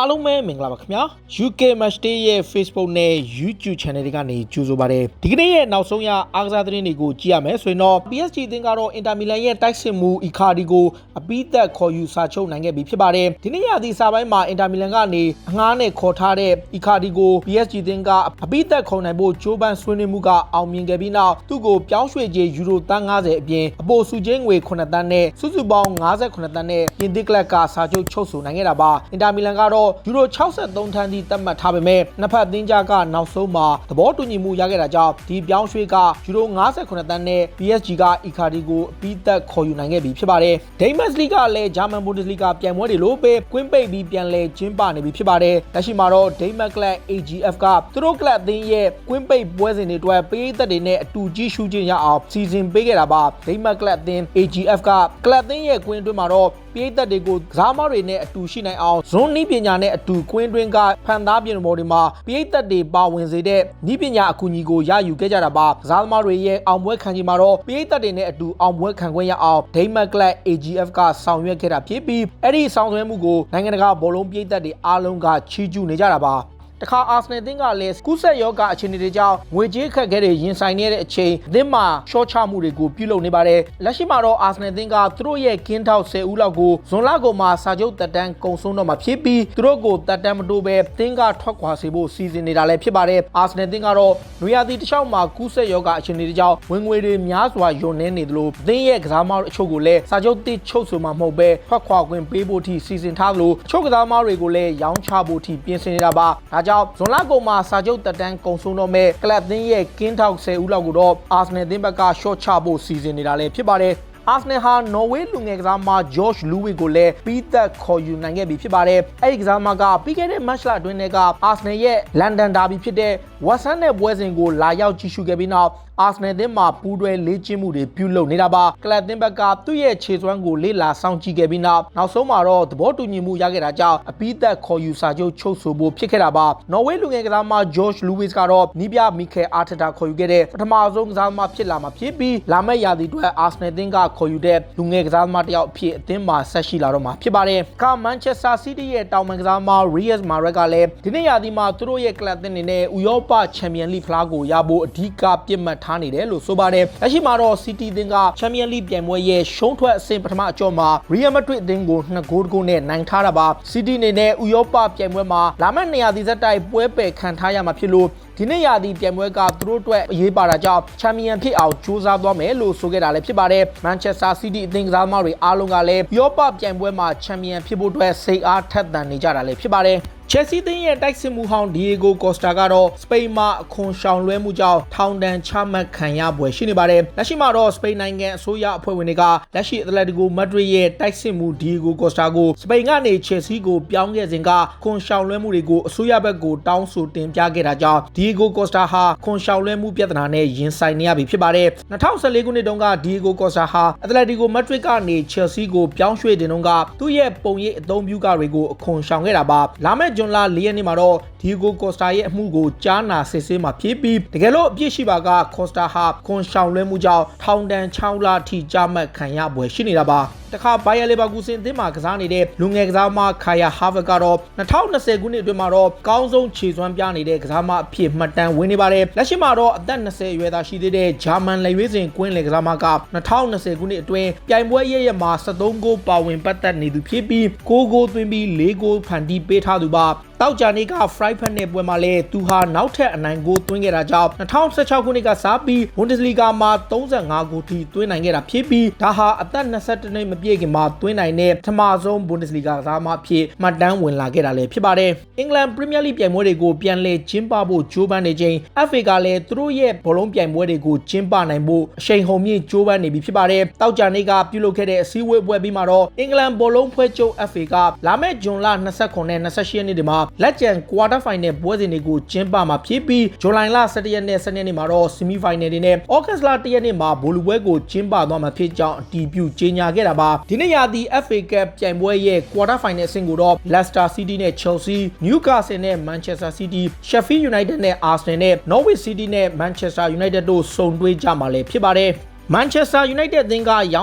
အားလုံးပဲမင်္ဂလာပါခင်ဗျာ UK Matchday ရဲ့ Facebook နဲ့ YouTube Channel တွေကနေကြိုဆိုပါရစေဒီကနေ့ရဲ့နောက်ဆုံးရအားကစားသတင်းတွေကိုကြည့်ရမယ်ဆိုရင်တော့ PSG အသင်းကတော့ Inter Milan ရဲ့တိုက်စစ်မှု Icardi ကိုအပြီးသက်ခေါ်ယူစာချုပ်နိုင်ခဲ့ပြီဖြစ်ပါတယ်ဒီနေ့ရာသီစာပိုင်းမှာ Inter Milan ကနေအငှားနဲ့ခေါ်ထားတဲ့ Icardi ကို PSG အသင်းကအပြီးသက်ခေါ်နိုင်ဖို့ကြိုးပမ်းဆွေးနွေးမှုကအောင်မြင်ခဲ့ပြီးနောက်သူ့ကိုပြောင်းရွှေ့ကြေးယူရိုသန်း90အပြင်အပိုစုချင်းငွေ9သန်းနဲ့စုစုပေါင်း58သန်းနဲ့ပြင်သစ်ကလပ်ကစာချုပ်ချုပ်ဆိုနိုင်ခဲ့တာပါ Inter Milan ကတော့ယူရို63ထန်းထိသတ်မှတ်ထားပေမဲ့နှစ်ဖက်အသင်းကြားကနောက်ဆုံးမှာသဘောတူညီမှုရခဲ့တာကြောင့်ဒီပြောင်းရွှေ့ကယူရို58သန်းနဲ့ PSG က Icardi ကိုအပြီးသက်ခေါ်ယူနိုင်ခဲ့ပြီဖြစ်ပါတယ်ဒိန်းမတ်စ်လိကလည်းဂျာမန်ဘွန်ဒက်စ်လီဂါပြိုင်ပွဲတွေလိုပဲကွင်းပိတ်ပြီးပြန်လည်ကျင်းပနေပြီဖြစ်ပါတယ်လက်ရှိမှာတော့ဒိန်းမတ်ကလပ် AGF ကသူတို့ကလပ်အသင်းရဲ့ကွင်းပိတ်ပွဲစဉ်တွေအတွက်ပရိသတ်တွေနဲ့အတူကြီးရှုခြင်းရအောင်စီစဉ်ပေးခဲ့တာပါဒိန်းမတ်ကလပ်အသင်း AGF ကကလပ်အသင်းရဲ့ကွင်းအတွင်းမှာတော့ပရိသတ်တွေကိုကစားမတွေနဲ့အတူရှိနိုင်အောင်ဇွန်နီးပညာနဲ့အတူကွင်းတွင်းကဖန်သားပြင်ပေါ်တွေမှာပရိသတ်တွေပါဝင်စေတဲ့နီးပညာအကူအညီကိုရယူခဲ့ကြတာပါကစားသမားတွေရဲ့အောင်ပွဲခံကြီးမှာတော့ပရိသတ်တွေနဲ့အတူအောင်ပွဲခံခွင့်ရအောင်ဒိန်းမတ်ကလပ် AGF ကဆောင်ရွက်ခဲ့တာဖြစ်ပြီးအဲ့ဒီဆောင်ရွက်မှုကိုနိုင်ငံတကာဘောလုံးပရိသတ်တွေအားလုံးကချီးကျူးနေကြတာပါတခါအာဆနယ်အသင်းကလည်းကူးဆက်ယောဂအခြေအနေတွေကြောင့်ငွေကြေးခက်ခဲတွေရင်ဆိုင်နေတဲ့အချိန်အသင်းမှာရှော့ချမှုတွေကိုပြုလုပ်နေပါတယ်လက်ရှိမှာတော့အာဆနယ်အသင်းကသူတို့ရဲ့ကင်းထောက်10ဦးလောက်ကိုဇွန်လကုန်မှာစာချုပ်တက်တန်းကုန်ဆုံးတော့မှာဖြစ်ပြီးသူတို့ကိုတက်တန်းမတိုးပဲအသင်းကထွက်ခွာစေဖို့စီစဉ်နေတာလည်းဖြစ်ပါတယ်အာဆနယ်အသင်းကတော့နွေရာသီတစ်လျှောက်မှာကူးဆက်ယောဂအခြေအနေတွေကြောင့်ဝင်ငွေတွေများစွာယွန်းနေနေသလိုအသင်းရဲ့ကစားသမားအချို့ကိုလည်းစာချုပ်တစ်ချုပ်ဆိုမှမဟုတ်ပဲထွက်ခွာခွင့်ပေးဖို့ထိစီစဉ်ထားသလိုအချို့ကစားသမားတွေကိုလည်းရောင်းချဖို့ထိပြင်ဆင်နေတာပါဒါကြောင့်ဇွန်လကုန်မှာစာချုပ်တက်တန်းကုန်ဆုံးတော့မဲ့ကလပ်အသင်းရဲ့ကင်းထောက်10ဦးလောက်ကိုတော့အာဆနယ်အသင်းဘက်ကရှော့ချဖို့စီစဉ်နေတာလည်းဖြစ်ပါတယ်အာဆနယ်ဟာနော်ဝေးလူငယ်ကစားသမားဂျော့ချ်လူဝစ်ကိုလည်းပြီးသက်ခေါ်ယူနိုင်ခဲ့ပြီဖြစ်ပါတယ်။အဲဒီကစားသမားကပြီးခဲ့တဲ့မတ်လအတွင်းကအာဆနယ်ရဲ့လန်ဒန်ဒါဘီဖြစ်တဲ့ဝက်ဆန်နဲ့ပွဲစဉ်ကိုလာရောက်ကြည့်ရှုခဲ့ပြီးနောက်အာဆနယ်အသင်းမှာပူးတွဲလေ့ကျင့်မှုတွေပြုလုပ်နေတာပါကလပ်အသင်းဘက်ကသူ့ရဲ့ခြေစွမ်းကိုလေ့လာစောင့်ကြည့်ခဲ့ပြီးနောက်ဆုံးမှာတော့သဘောတူညီမှုရခဲ့တာကြောင့်အပြီးသက်ခေါ်ယူစာချုပ်ချုပ်ဆိုဖို့ဖြစ်ခဲ့တာပါနော်ဝေးလူငယ်ကစားသမားဂျော့ချ်လူဝစ်ကတော့နီးပြမီခဲအာထတာခေါ်ယူခဲ့တဲ့ပထမဆုံးကစားသမားဖြစ်လာမှာဖြစ်ပြီးလာမယ့်ရာသီအတွက်အာဆနယ်အသင်းကခေါ်ယူတဲ့လူငယ်ကစားသမားတစ်ယောက်အဖြစ်အသင်းမှာဆက်ရှိလာတော့မှာဖြစ်ပါတယ်ကမန်ချက်စတာစီးတီးရဲ့တောင်ပန်ကစားသမားရီယက်မာရက်ကလည်းဒီနေ့ရာသီမှာသူတို့ရဲ့ကလပ်အသင်းတွေနဲ့ဥရောပချန်ပီယံလိဖလားကိုရဖို့အဓိကပြစ်မှတ်ထားနေတယ်လို့ဆိုပါတယ်လက်ရှိမှာတော့စီးတီးအသင်းကချန်ပီယံလိပြိုင်ပွဲရဲ့ရှုံးထွက်အဆင့်ပထမအကျော့မှာရီယယ်မက်ဒရစ်အသင်းကို2ဂိုးတကူနဲ့နိုင်ထားတာပါစီးတီးအနေနဲ့ဥရောပပြိုင်ပွဲမှာလာမယ့်နေရာဒီဇက်တိုက်ပွဲပယ်ခံထားရမှာဖြစ်လို့ဒီနေ့ရာသီပြိုင်ပွဲကသူတို့အတွက်အရေးပါတာကြောင့်ချန်ပီယံဖြစ်အောင်ကြိုးစားသွားမယ်လို့ဆိုခဲ့တာလည်းဖြစ်ပါတယ်မန်ချက်စတာစီးတီးအသင်းကစားသမားတွေအားလုံးကလည်းဥရောပပြိုင်ပွဲမှာချန်ပီယံဖြစ်ဖို့အတွက်စိတ်အားထက်သန်နေကြတာလည်းဖြစ်ပါတယ်ချက်စီးသင်းရဲ့တိုက်စစ်မှုဟောင်းဒီယေဂိုကော့စတာကတော့စပိန်မှာအခွန်ရှောင်လွှဲမှုကြောင့်ထောင်ဒဏ်ချမှတ်ခံရပွဲရှိနေပါတယ်လက်ရှိမှာတော့စပိန်နိုင်ငံအစိုးရအဖွဲ့ဝင်တွေကလက်ရှိအက်တလက်တီကိုမက်ဒရစ်ရဲ့တိုက်စစ်မှုဒီယေဂိုကော့စတာကိုစပိန်ကနေချက်စီးကိုပြောင်းခဲ့စဉ်ကခွန်ရှောင်လွှဲမှုတွေကိုအစိုးရဘက်ကိုတောင်းဆိုတင်ပြခဲ့တာကြောင့်ဒီယေဂိုကော့စတာဟာခွန်ရှောင်လွှဲမှုပြဿနာနဲ့ရင်ဆိုင်နေရပြီဖြစ်ပါတယ်2014ခုနှစ်တုန်းကဒီယေဂိုကော့စတာဟာအက်တလက်တီကိုမက်ဒရစ်ကနေချက်စီးကိုပြောင်းရွှေ့တင်တုန်းကသူ့ရဲ့ပုံရိပ်အသုံးပြုကတွေကိုအခွန်ရှောင်ခဲ့တာပါလာမယ့်ဇွန်လ4ရက်နေ့မှာတော့ဒီယိုကော့စတာရဲ့အမှုကိုကြားနာစစ်ဆေးမှာဖြစ်ပြီးတကယ်လို့အပြစ်ရှိပါကကော့စတာဟာခွန်ရှောင်လွှဲမှုကြောင့်ထောင်ဒဏ်6လထိကြာမှတ်ခံရပွဲရှိနေတာပါတခါဘိုင်ယာလေဗာကူဆင်အသင်းမှာကစားနေတဲ့လူငယ်ကစားသမားခါယာဟာဗတ်ကတော့2020ခုနှစ်အတွင်းမှာတော့ကောင်းဆုံးခြေစွမ်းပြနေတဲ့ကစားသမားအဖြစ်မှတ်တမ်းဝင်နေပါတယ်လက်ရှိမှာတော့အသက်20အရွယ်သားရှိသေးတဲ့ဂျာမန်လက်ရွေးစင်ကွင်းလေကစားသမားက2020ခုနှစ်အတွင်းပြိုင်ပွဲရရမှာ73ဂိုးပါဝင်ပတ်သက်နေသူဖြစ်ပြီး9ဂိုးသွင်းပြီး4ဂိုးဖန်တီးပေးထားသူပါတောက်ကြနေကဖရိုက်ဖက်နဲ့ပွဲမှာလဲသူဟာနောက်ထပ်အနိုင်ဂိုးသွင်းခဲ့တာကြောင့်2016ခုနှစ်ကစားပြီးဘွန်ဒက်စ်လီဂါမှာ35ဂိုးထိသွင်းနိုင်ခဲ့တာဖြစ်ပြီးဒါဟာအသက်22နှစ်မပြည့်ခင်မှာသွင်းနိုင်တဲ့ပထမဆုံးဘွန်ဒက်စ်လီဂါကစားသမားအဖြစ်မှတ်တမ်းဝင်လာခဲ့တာလည်းဖြစ်ပါတယ်အင်္ဂလန်ပရီးမီးယားလိပြိုင်ပွဲတွေကိုပြန်လည်ကျင်းပဖို့ကြိုးပမ်းနေချိန် FA ကလည်းသူတို့ရဲ့ဘောလုံးပြိုင်ပွဲတွေကိုကျင်းပနိုင်ဖို့အရှိန်ဟုန်မြင့်ကြိုးပမ်းနေပြီဖြစ်ပါတယ်တောက်ကြနေကပြုလုပ်ခဲ့တဲ့အစည်းအဝေးပွဲပြီးမှာတော့အင်္ဂလန်ဘောလုံးဖွဲ့ချုပ် FA ကလာမယ့်ဇွန်လ29နဲ့28ရက်နေ့တွေမှာလက်ကျန်ကွာတာဖိုင်နယ်ပွဲစဉ်တွေကိုကျင်းပမှာဖြစ်ပြီးဇူလိုင်လ17ရက်နဲ့12ရက်နေ့မှာတော့ဆီမီဖိုင်နယ်တွေနဲ့ဩဂတ်စ်လ1ရက်နေ့မှာဗိုလ်လူပွဲကိုကျင်းပသွားမှာဖြစ်ကြောင်းအတည်ပြုကြေညာခဲ့တာပါဒီနေ့ရာသီ FA Cup ပြိုင်ပွဲရဲ့ကွာတာဖိုင်နယ်အဆင့်ကိုတော့ Leicester City နဲ့ Chelsea, Newcastle နဲ့ Manchester City, Sheffield United နဲ့ Arsenal နဲ့ Norwich City နဲ့ Manchester United တို့စုံတွေ့ကြမှာလည်းဖြစ်ပါတယ်Manchester United အသင်းကရေ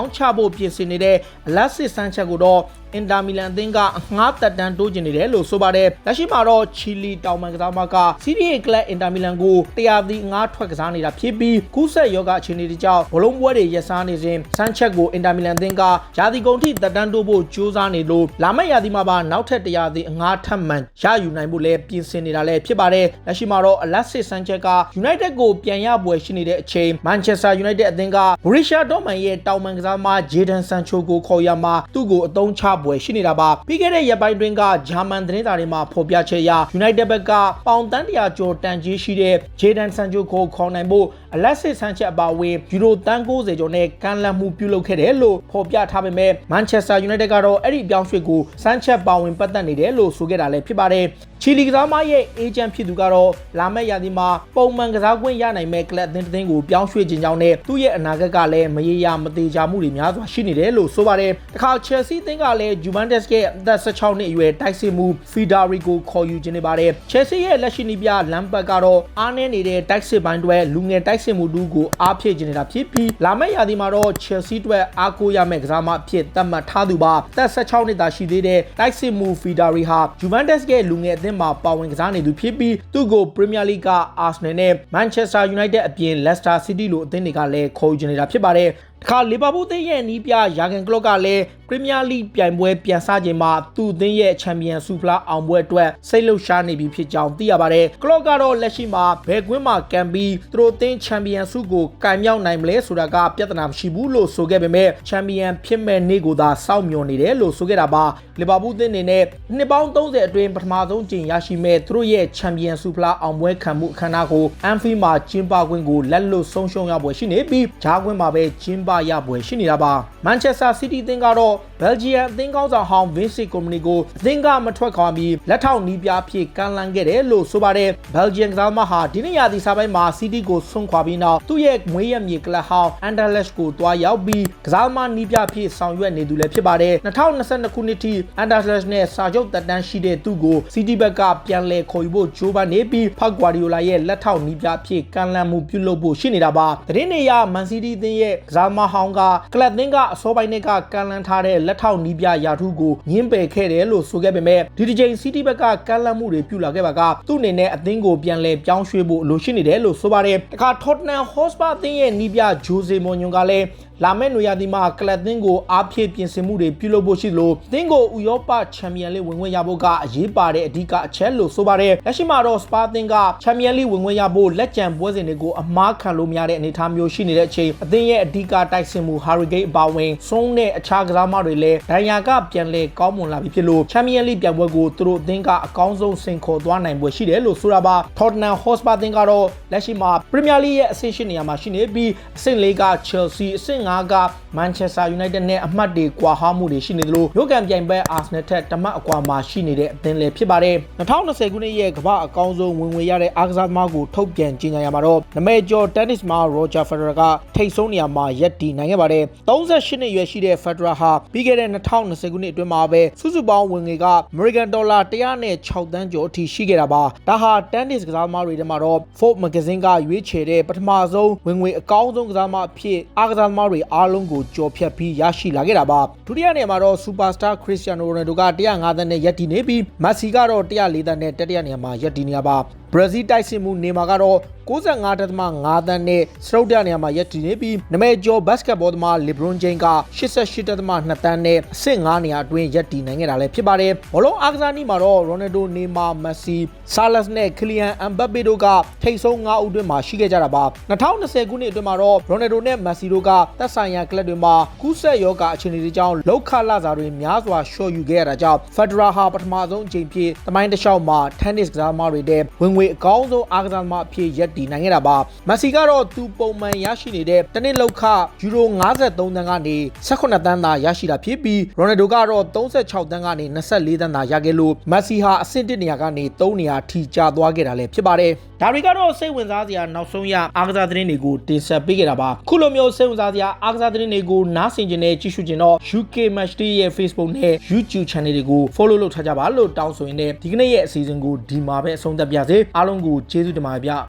ာင်းချဖို့ပြင်ဆင်နေတဲ့အလက်စစ်ဆန်ချက်ကိုတော့ အင်တာမီလန်အသင်းကငှားသက်တမ်းတိုးကျင်နေတယ်လို့ဆိုပါတယ်လက်ရှိမှာတော့ချီလီတောင်ပန်ကစားမကစီးရီးကလပ်အင်တာမီလန်ကိုတရားသီးငှားထွက်ကစားနေတာဖြစ်ပြီးကူးဆက်ယောဂအခြေအနေတွေကြောင့်ဘလုံးပွဲတွေရပ်ဆိုင်းနေစဉ်ဆန်ချက်ကိုအင်တာမီလန်အသင်းကရာသီကုန်ထိသက်တမ်းတိုးဖို့ကြိုးစားနေလို့လာမယ့်ရာသီမှာပါနောက်ထပ်တရားသီးငှားထပ်မံရယူနိုင်ဖို့လည်းပြင်ဆင်နေတာလည်းဖြစ်ပါတယ်လက်ရှိမှာတော့အလက်စစ်ဆန်ချက်က United ကိုပြန်ရပွဲရှိနေတဲ့အချိန် Manchester United အသင်းက Borussia Dortmund ရဲ့တောင်ပန်ကစားမ Jadon Sancho ကိုခေါ်ရမှာသူ့ကိုအသုံးချပွဲရှိနေတာပါပြီးခဲ့တဲ့ရက်ပိုင်းတွင်ကဂျာမန်သတင်းစာတွေမှာဖော်ပြချက်အရ United ဘက်ကပေါင်တန်း100ကျော်တန်ကြီးရှိတဲ့ Jadon Sancho ကိုခေါ်နိုင်ဖို့အလက်စစ်ဆန်ချက်အပါအဝင်ယူရိုတန်း90ကျော်နဲ့ကမ်းလှမ်းမှုပြုလုပ်ခဲ့တယ်လို့ဖော်ပြထားပေမဲ့ Manchester United ကတော့အဲ့ဒီပြောင်းရွှေ့ကိုဆန်ချက်ပါဝင်ပတ်သက်နေတယ်လို့ဆိုခဲ့တာလည်းဖြစ်ပါတယ်ချီလီကစားမရဲ့အေဂျင့်ဖြစ်သူကတော့လာမယ့်ရာသီမှာပုံမှန်ကစားခွင့်ရနိုင်မဲ့ကလပ်အသင်းကိုပြောင်းရွှေ့ခြင်းကြောင့်နဲ့သူ့ရဲ့အနာဂတ်ကလည်းမရေရာမသေးချာမှုတွေများစွာရှိနေတယ်လို့ဆိုပါတယ်။တခါ Chelsea အသင်းကလည်း Juventus ရဲ့အသက်16နှစ်အရွယ်တိုက်စစ်မှု Federico ခေါ်ယူခြင်းနေပါတယ်။ Chelsea ရဲ့လက်ရှိနီးပြလမ်ပတ်ကတော့အားနည်းနေတဲ့တိုက်စစ်ပိုင်းတွေလူငယ်တိုက်စစ်မှုတူကိုအားဖြည့်ခြင်းနေတာဖြစ်ပြီးလာမယ့်ရာသီမှာတော့ Chelsea အတွက်အားကိုးရမယ့်ကစားမအဖြစ်သတ်မှတ်ထားသူပါ။သက်16နှစ်သာရှိသေးတဲ့တိုက်စစ်မှု Federico ဟာ Juventus ရဲ့လူငယ်အသင်းမှာပါဝင်ကစားနေသူဖြစ်ပြီးသူ့ကို Premier League က Arsenal နဲ့ Manchester United အပြင် Leicester City လိုအသင်းတွေကလည်းခေါ်ယူနေတာဖြစ်ပါတယ်။တခါလီဗာပူးအသင်းရဲ့နီးပြယာဂန်ကလော့ကလည်းပရီးမီးယားလိပြိုင်ပွဲပြန်စချိန်မှာသူ့အသင်းရဲ့ချန်ပီယံဆုဖလားအောင်ပွဲအတွက်စိတ်လှုပ်ရှားနေပြီဖြစ်ကြောင်းသိရပါတယ်။ကလော့ကတော့လက်ရှိမှာဘယ်ကွင်းမှာကန်ပြီးသူတို့အသင်းချန်ပီယံဆုကိုကင်မြောက်နိုင်မလဲဆိုတာကပြဿနာမရှိဘူးလို့ဆိုခဲ့ပေမဲ့ချန်ပီယံဖြစ်မဲ့နေ့ကိုသာစောင့်မျှော်နေတယ်လို့ဆိုခဲ့တာပါ။လီဗာပူးအသင်းအနေနဲ့နှစ်ပေါင်း30အတွင်းပထမဆုံးကြိမ်ရရှိမဲ့သူတို့ရဲ့ချန်ပီယံဆုဖလားအောင်ပွဲခံမှုအခမ်းအနားကိုအန်ဖီမှာကျင်းပခွင့်ကိုလက်လွတ်ဆုံးရှုံးရပွဲရှိနေပြီးဂျားကွင်းမှာပဲကျင်းပရပွဲရှိနေတာပါ။ Manchester City အသင်းကတော့ Belgium အသင်းကောင်းဆောင်ဟောင်း Vincent Kompany ကိုအသင်းကမထွက်ခွာပြီးလက်ထောက်နီးပြဖြစ်ကမ်းလှမ်းခဲ့တယ်လို့ဆိုပါတယ်။ Belgium ကစားသမားဟာဒီနေ့ရာသီစာပိုင်းမှာ City ကိုဆွန့်ခွာပြီးနောက်သူ့ရဲ့မွေးရမြေကလပ်ဟောင်း Anderlecht ကိုတွားရောက်ပြီးကစားသမားနီးပြဖြစ်ဆောင်ရွက်နေသူလည်းဖြစ်ပါတယ်။2022ခုနှစ်ထိ Anderlecht နဲ့စာချုပ်သက်တမ်းရှိတဲ့သူ့ကို City ဘက်ကပြန်လည်ခေါ်ယူဖို့ကြိုးပမ်းနေပြီးဖောက်ဂွာဒီယိုလာရဲ့လက်ထောက်နီးပြဖြစ်ကမ်းလှမ်းမှုပြုလုပ်ဖို့ရှိနေတာပါ။သတင်းတွေအရ Man City အသင်းရဲ့ကစားသမားဟောင်းကကလပ်သင်းကအစောပိုင်းကကမ်းလှမ်းထားတဲ့လက်ထောက်နီးပြရာထူးကိုညှင်းပယ်ခဲ့တယ်လို့ဆိုခဲ့ပေမဲ့ဒီတစ်ချိန် City ဘက်ကကမ်းလှမ်းမှုတွေပြုလာခဲ့ပါကသူ့အနေနဲ့အသင်းကိုပြန်လည်ပြောင်းရွှေ့ဖို့လိုရှိနေတယ်လို့ဆိုပါတယ်။တခါ Tottenham Hotspur အသင်းရဲ့နီးပြဂျိုဇေမော်ညွန်ကလည်းလာမယ့်နွေရာသီမှာကလပ်သင်းကိုအားဖြည့်ပြင်ဆင်မှုတွေပြုလုပ်ဖို့ရှိလို့သင်းကိုဥရောပချန်ပီယံလိဝင်ခွင့်ရဖို့ကအရေးပါတဲ့အဓိကအချက်လို့ဆိုပါတယ်လက်ရှိမှာတော့စပါသင်းကချန်ပီယံလိဝင်ခွင့်ရဖို့လက်ကျန်ပွဲစဉ်တွေကိုအမားခံလို့မရတဲ့အနေအထားမျိုးရှိနေတဲ့အချိန်အသင်းရဲ့အဓိကတိုက်စစ်မှု Harry Kane အပါအဝင်ဆုံးတဲ့အခြားကစားသမားတွေလည်းဒဏ်ရာကပြန်လည်ကောင်းမွန်လာပြီဖြစ်လို့ချန်ပီယံလိပြိုင်ပွဲကိုသူတို့အသင်းကအကောင်းဆုံးဆင်ခေါ်သွားနိုင်ပွဲရှိတယ်လို့ဆိုတာပါ Tottenham Hotspur အသင်းကတော့လက်ရှိမှာ Premier League ရဲ့အဆင့်8နေရာမှာရှိနေပြီးအဆင့်4က Chelsea အဆင့်5ကManchester United နဲ့အမှတ်တွေကွာဟမှုတွေရှိနေသလိုရုပ်ကံပြိုင်ပွဲ Arsenal ထက်တမတ်အကွာမှာရှိနေတဲ့အသင်းလည်းဖြစ်ပါတယ်2020ခုနှစ်ရဲ့ကမ္ဘာအကောင်းဆုံးဝင်ငွေရတဲ့အားကစားသမားကိုထုတ်ပြန်ကြေညာရမှာတော့နမဲကျော် tennis မှာ Roger Federer ကထိပ်ဆုံးနေရာမှာရပ်တည်နိုင်ခဲ့ပါတယ်38နှစ်အရွယ်ရှိတဲ့ Federer ဟာပြီးခဲ့တဲ့2020ခုနှစ်အတွင်းမှာပဲစုစုပေါင်းဝင်ငွေက American Dollar 106သန်းကျော်အထိရှိခဲ့တာပါဒါဟာ tennis ကစားသမားတွေထဲမှာတော့ Forbes Magazine ကရွေးချယ်တဲ့ပထမဆုံးဝင်ငွေအကောင်းဆုံးကစားသမားအဖြစ်အားကစားသမားတွေအားလုံးကိုကျော်ဖြတ်ပြီးရရှိလာခဲ့တာပါဒုတိယနေရာမှာတော့ Superstar Cristiano Ronaldo က105သန်းနဲ့ရပ်တည်နေပြီး Messi ကတော့104သန်းနဲ့တတိယနေရာမှာရပ်တည်နေရပါဘရာဇီးတိုက်စစ်မှုနေမှာကတော့95.5သန်းနဲ့စတုတ္ထနေရာမှာရပ်တည်နေပြီးနမဲကျော်ဘတ်စကတ်ဘောသမား LeBron James က88.2သန်းနဲ့အဆင့်5နေရာအတွင်းရပ်တည်နိုင်ခဲ့တာလည်းဖြစ်ပါတယ်ဘောလုံးအားကစားနည်းမှာတော့ Ronaldo, Neymar, Messi, Salah နဲ့ Kylian Mbappe တို့ကထိပ်ဆုံး5ဦးအတွင်းမှာရှိခဲ့ကြတာပါ2020ခုနှစ်အတွင်းမှာတော့ Ronaldo နဲ့ Messi တို့ကသက်ဆိုင်ရာကလပ်တွေမှာကူးစက်ရောဂါအခြေအနေတွေကြောင့်လောက်ခလာစာတွေများစွာရှော့ယူခဲ့ရတာကြောင့် Federer ဟာပထမဆုံးအကြိမ်ဖြစ်သမိုင်းတစ်လျှောက်မှာ tennis ကစားသမားတွေတဲ့ဝင်ငွေအကောင်းဆုံးအားကစားသမားအဖြစ်ရပ်တည်နိုင်ခဲ့တာပါမက်ဆီကတော့သူပုံမှန်ရရှိနေတဲ့တနစ်လောက်ခယူရို53သန်းကနေ18သန်းသာရရှိတာဖြစ်ပြီးရိုနယ်ဒိုကတော့36သန်းကနေ24သန်းသာရခဲ့လို့မက်ဆီဟာအဆင့်1နေရာကနေ3နေရာထိကျသွားခဲ့တာလည်းဖြစ်ပါတယ်ဒါတွေကတော့စိတ်ဝင်စားစရာနောက်ဆုံးရအားကစားသတင်းတွေကိုတင်ဆက်ပေးခဲ့တာပါခုလိုမျိုးစိတ်ဝင်စားစရာအားကစားသတင်းတွေကိုနားဆင်ကြတဲ့ကြည့်ရှုကြတော့ UK Matchday ရဲ့ Facebook နဲ့ YouTube Channel တွေကို Follow လုပ်ထားကြပါလို့တောင်းဆိုရင်းနဲ့ဒီကနေ့ရဲ့အစီအစဉ်ကိုဒီမှာပဲအဆုံးသတ်ပါရစေအားလုံးကိုကျေးဇူးတင်ပါတယ်ဗျ